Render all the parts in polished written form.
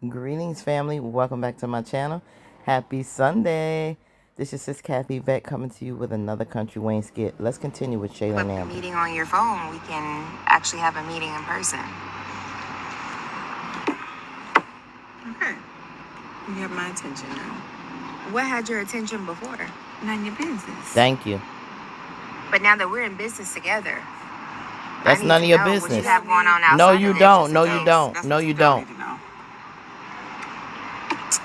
Greetings, family. Welcome back to my channel. Happy Sunday. This is Sis Kathy Beck coming to you with another Country Wayne skit. Let's continue with Shayla and Flip the Amber. meeting on your phone, we can actually have a meeting in person. Okay. You have my attention now. What had your attention before? None of your business. Thank you. But now that we're in business together, That's none of your business. What you have going on outside No, of you this, don't. just No, in you case. don't. That's No, what you don't don't. need to know.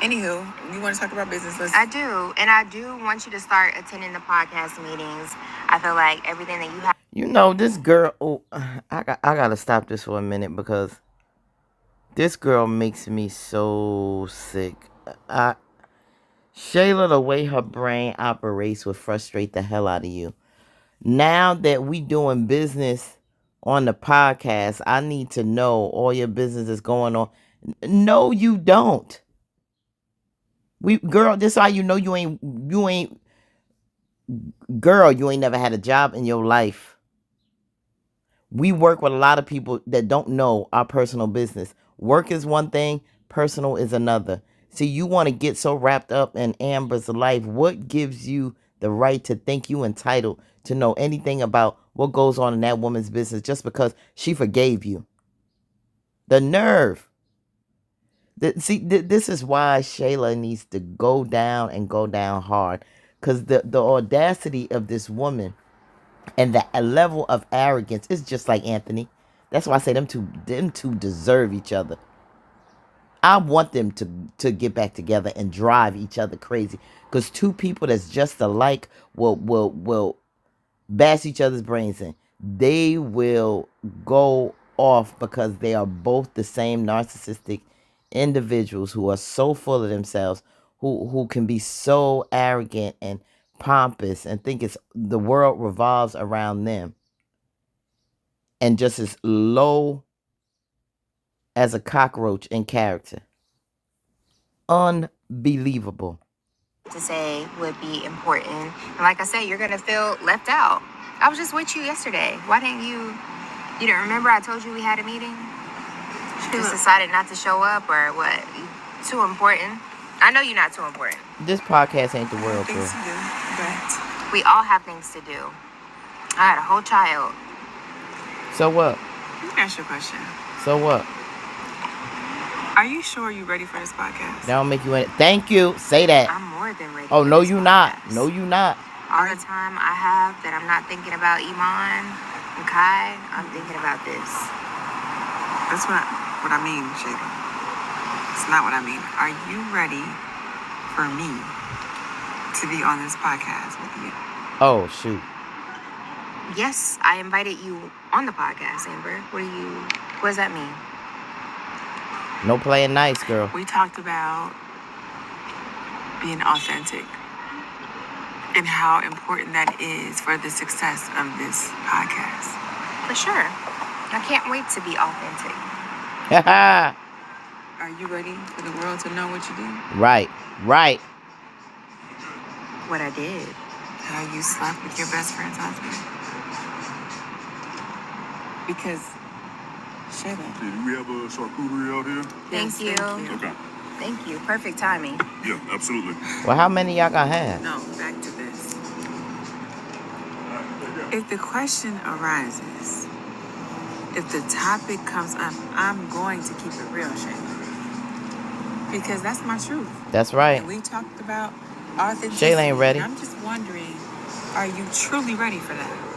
Anywho, you want to talk about business? I do. And I do want you to start attending the podcast meetings. I feel like everything that you have. You know, this girl, I gotta stop this for a minute because this girl makes me so sick. Shayla, the way her brain operates would frustrate the hell out of you. Now that we doing business on the podcast, I need to know all your business is going on. No, you don't. Girl, this how you know you ain't girl, you ain't never had a job in your life. We work with a lot of people that don't know our personal business. Work is one thing, personal is another. See, you want to get so wrapped up in Amber's life. What gives you the right to think you entitled to know anything about what goes on in that woman's business just because she forgave you? The nerve. This is why Shayla needs to go down and go down hard. Because the audacity of this woman and the level of arrogance is just like Anthony. That's why I say them two deserve each other. I want them to get back together and drive each other crazy. Because two people that's just alike will bash each other's brains in. They will go off because they are both the same narcissistic individuals who are so full of themselves, who can be so arrogant and pompous and think it's the world revolves around them, and just as low as a cockroach in character. Unbelievable. To say would be important. And like I said, you're gonna feel left out. I was just with you yesterday. Why didn't you? You didn't remember I told you we had a meeting? You just decided not to show up, or what? You too important? I know you're not too important. This podcast ain't the world, Things bro. to do, but We all have things to do. I had a whole child. So what? let me ask you a question. So what? Are you sure you're ready for this podcast? That don't make you any. Thank you. Say that. I'm more than ready. Oh, for no, this you not. podcast. No, you not. All the time I have that I'm not thinking about Iman and Kai, I'm thinking about this. That's what I mean, Shayla. It's not what I mean. Are you ready for me to be on this podcast with you? Oh, shoot. Yes, I invited you on the podcast, Amber. What does that mean? No playing nice, girl. We talked about being authentic and how important that is for the success of this podcast. For sure. I can't wait to be authentic. Are you ready for the world to know what you did? Right. What I did. How you slept with your best friend's husband? Because, Shayla. Do we have a charcuterie out here? Thank you. Okay. Thank you. Perfect timing. Yeah, absolutely. Well, how many y'all gonna have? No, back to this. If the question arises, if the topic comes up, I'm going to keep it real, Shayla. Because that's my truth. That's right. And we talked about authenticity. Shayla ain't ready. I'm just wondering, are you truly ready for that?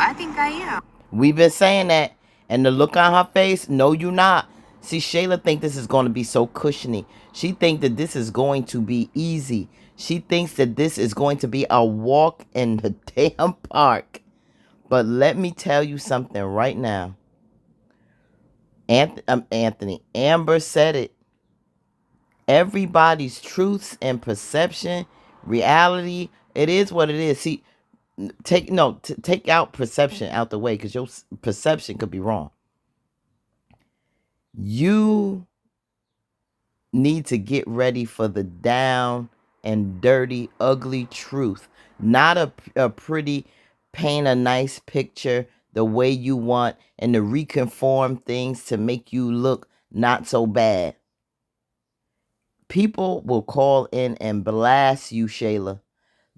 I think I am. We've been saying that, and the look on her face, no, you not. See, Shayla think this is going to be so cushiony. She think that this is going to be easy. She thinks that this is going to be a walk in the damn park. But let me tell you something right now. Anthony, Amber said it. Everybody's truths and perception, reality, it is what it is. See, take out perception out the way, because your perception could be wrong. You need to get ready for the down and dirty, ugly truth. Not a pretty, paint a nice picture the way you want and to reconform things to make you look not so bad. People will call in and blast you, Shayla.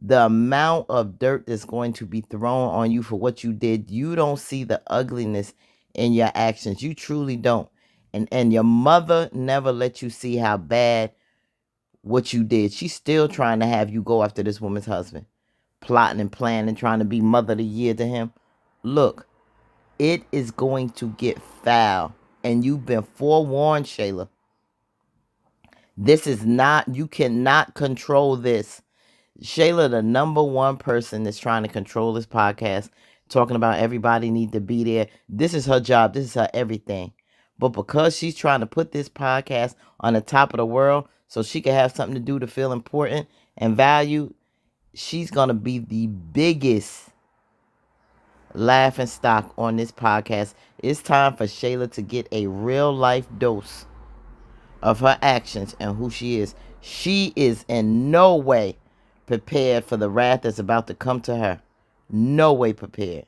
The amount of dirt that's going to be thrown on you for what you did, you don't see the ugliness in your actions. You truly don't. And your mother never let you see how bad what you did. She's still trying to have you go after this woman's husband, plotting and planning, trying to be mother of the year to him. Look, it is going to get foul. And you've been forewarned, Shayla. This is not, you cannot control this. Shayla, the number one person that's trying to control this podcast, talking about everybody need to be there. This is her job. This is her everything. But because she's trying to put this podcast on the top of the world so she can have something to do to feel important and valued, she's going to be the biggest laughing stock on this podcast. It's time for Shayla to get a real life dose of her actions and who she is. She is in no way prepared for the wrath that's about to come to her. No way prepared.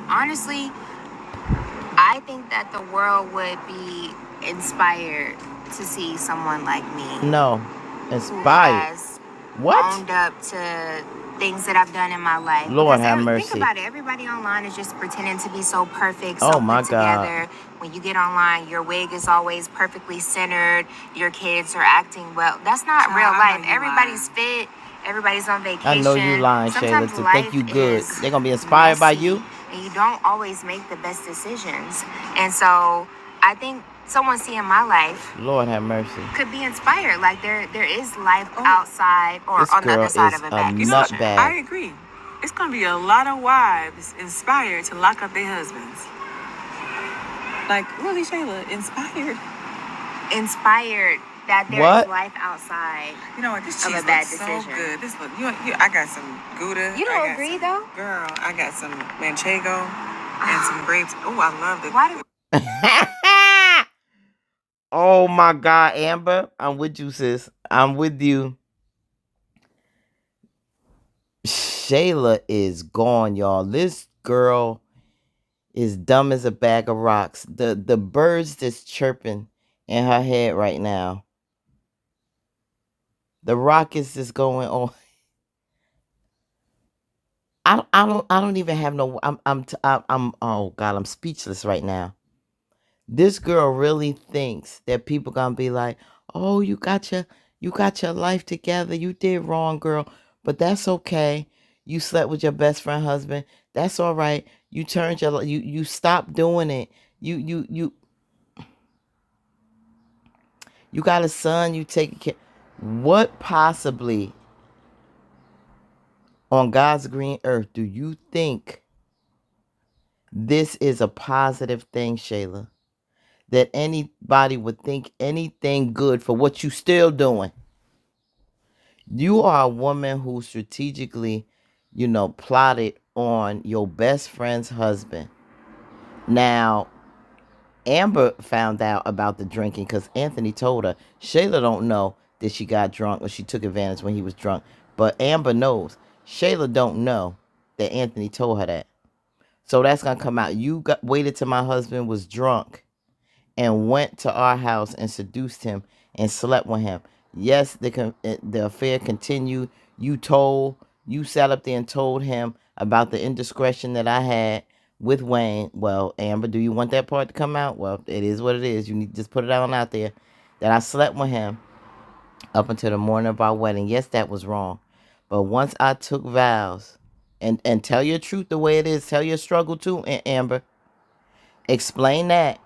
Honestly, I think that the world would be inspired to see someone like me. No. Who Inspired. has What? owned up to things that I've done in my life. Lord Because have think mercy. about it. Everybody online is just pretending to be so perfect, Oh so my put God. together. When you get online, your wig is always perfectly centered. Your kids are acting well. That's not Child, real I know life. you Everybody's fit. Everybody's on vacation. I know you lying, Sometimes Shayla, to life think you good. is They're going to be inspired by messy, you? and you don't always make the best decisions. And so I think someone seeing my life Lord have mercy. could be inspired. Like there is life outside or This on the girl other side is of a a bad You know, decision. nutbag. I agree. It's gonna be a lot of wives inspired to lock up their husbands. Like, really, Shayla, inspired. Inspired that there What? is life outside. You know what? This Of a cheese bad looks so decision. good. This look, I got some Gouda. You I don't got agree some- though? Girl, I got some Manchego and some grapes. Oh, I love it. Why do Oh my God, Amber. I'm with you, sis. I'm with you. Shayla is gone, y'all. This girl is dumb as a bag of rocks. The birds that's chirping in her head right now. The rockets is going on. I don't even have no. I'm. Oh God, I'm speechless right now. This girl really thinks that people gonna be like, oh, you got your life together. You did wrong, girl, but that's okay. You slept with your best friend husband. That's all right. You turned you stopped doing it. You got a son. You take care. What possibly on God's green earth do you think this is a positive thing, Shayla? That anybody would think anything good for what you still doing. You are a woman who strategically, plotted on your best friend's husband. Now, Amber found out about the drinking because Anthony told her. Shayla don't know that she got drunk or she took advantage when he was drunk. But Amber knows. Shayla don't know that Anthony told her that. So that's going to come out. Waited till my husband was drunk and went to our house and seduced him and slept with him. Yes, the affair continued. You sat up there and told him about the indiscretion that I had with Wayne. Well, Amber, do you want that part to come out? Well, it is what it is. You need to just put it out there that I slept with him up until the morning of our wedding. Yes, that was wrong. But once I took vows, and tell your truth the way it is, tell your struggle too, Amber. Explain that.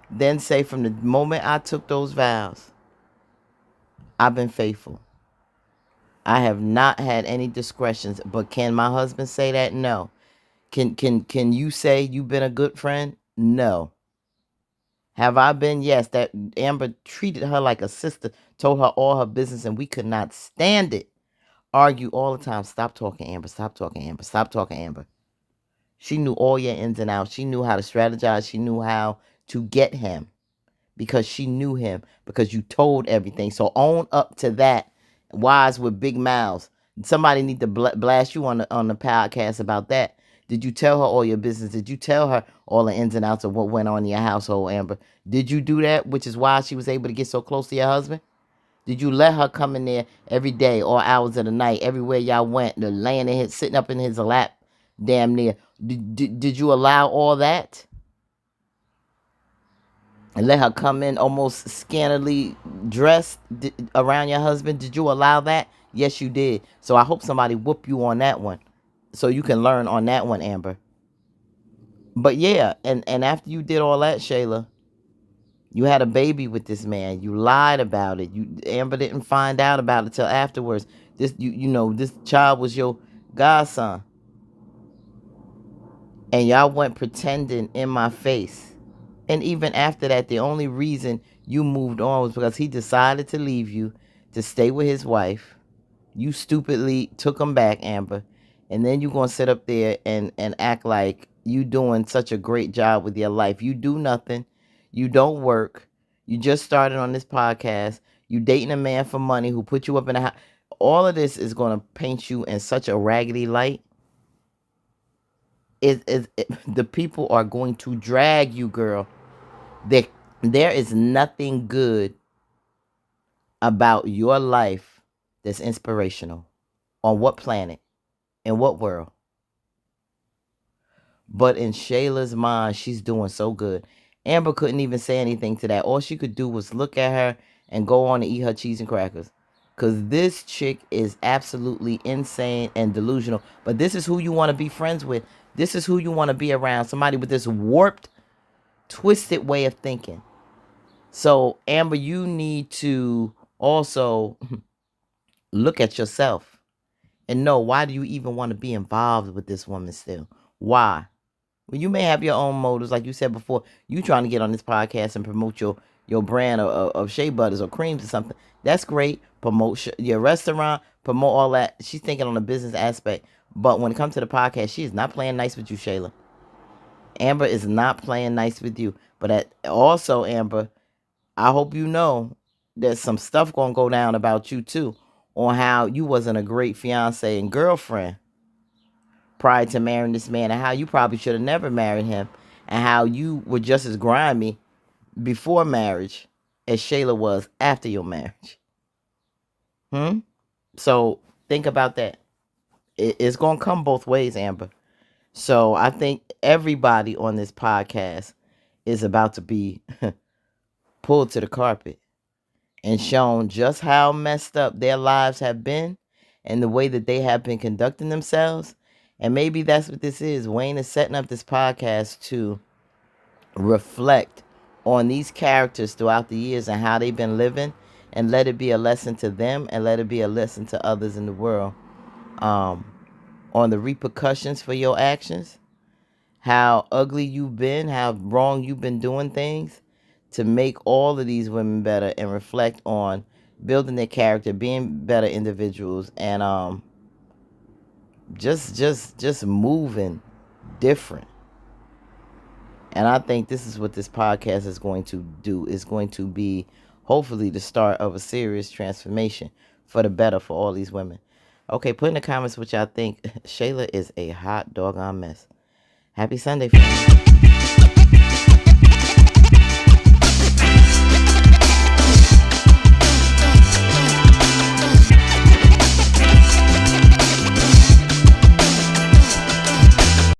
Then say from the moment I took those vows, I've been faithful. I have not had any discretions. But can my husband say that? No. Can you say you've been a good friend? No. Have I been? Yes. That Amber treated her like a sister, told her all her business, and we could not stand it. Argue all the time. Stop talking, Amber. Stop talking, Amber. Stop talking, Amber. She knew all your ins and outs. She knew how to strategize. She knew how to get him. Because she knew him, because you told everything. So own up to that. Wise with big mouths. Somebody need to blast you on the podcast about that. Did you tell her all your business? Did you tell her all the ins and outs of what went on in your household, Amber? Did you do that, which is why she was able to get so close to your husband? Did you let her come in there every day, all hours of the night, everywhere y'all went, laying in his, sitting up in his lap, damn near? Did you allow all that? And let her come in almost scantily dressed around your husband? Did you allow that? Yes, you did. So I hope somebody whoop you on that one, so you can learn on that one, Amber. But yeah, and after you did all that, Shayla, you had a baby with this man. You lied about it. Amber didn't find out about it till afterwards. This child was your godson, and y'all went pretending in my face. And even after that, the only reason you moved on was because he decided to leave you to stay with his wife. You stupidly took him back, Amber. And then you're going to sit up there and act like you doing such a great job with your life. You do nothing. You don't work. You just started on this podcast. You dating a man for money who put you up in a house. All of this is going to paint you in such a raggedy light. The people are going to drag you, girl. There, there is nothing good about your life that's inspirational. On what planet? In what world? But in Shayla's mind, she's doing so good. Amber couldn't even say anything to that. All she could do was look at her and go on and eat her cheese and crackers. Because this chick is absolutely insane and delusional. But this is who you want to be friends with. This is who you want to be around. Somebody with this warped, twisted way of thinking. So, Amber, you need to also look at yourself and know, why do you even want to be involved with this woman still? Why? Well, you may have your own motives, like you said before. You trying to get on this podcast and promote your brand of shea butters or creams or something. That's great. Promote your restaurant, promote all that. She's thinking on the business aspect. But when it comes to the podcast, she is not playing nice with you, Shayla. Amber is not playing nice with you. But also, Amber, I hope you know there's some stuff gonna go down about you too, on how you wasn't a great fiance and girlfriend prior to marrying this man, and how you probably should have never married him, and how you were just as grimy before marriage as Shayla was after your marriage. So think about that. It's gonna come both ways, Amber. So I think everybody on this podcast is about to be pulled to the carpet and shown just how messed up their lives have been and the way that they have been conducting themselves. And maybe that's what this is. Wayne is setting up this podcast to reflect on these characters throughout the years and how they've been living, and let it be a lesson to them and let it be a lesson to others in the world, on the repercussions for your actions, how ugly you've been, how wrong you've been doing things, to make all of these women better and reflect on building their character, being better individuals, and just moving different. And I think this is what this podcast is going to do. It's going to be hopefully the start of a serious transformation for the better for all these women. Okay, put in the comments what y'all think. Shayla is a hot doggone mess. Happy Sunday, friends.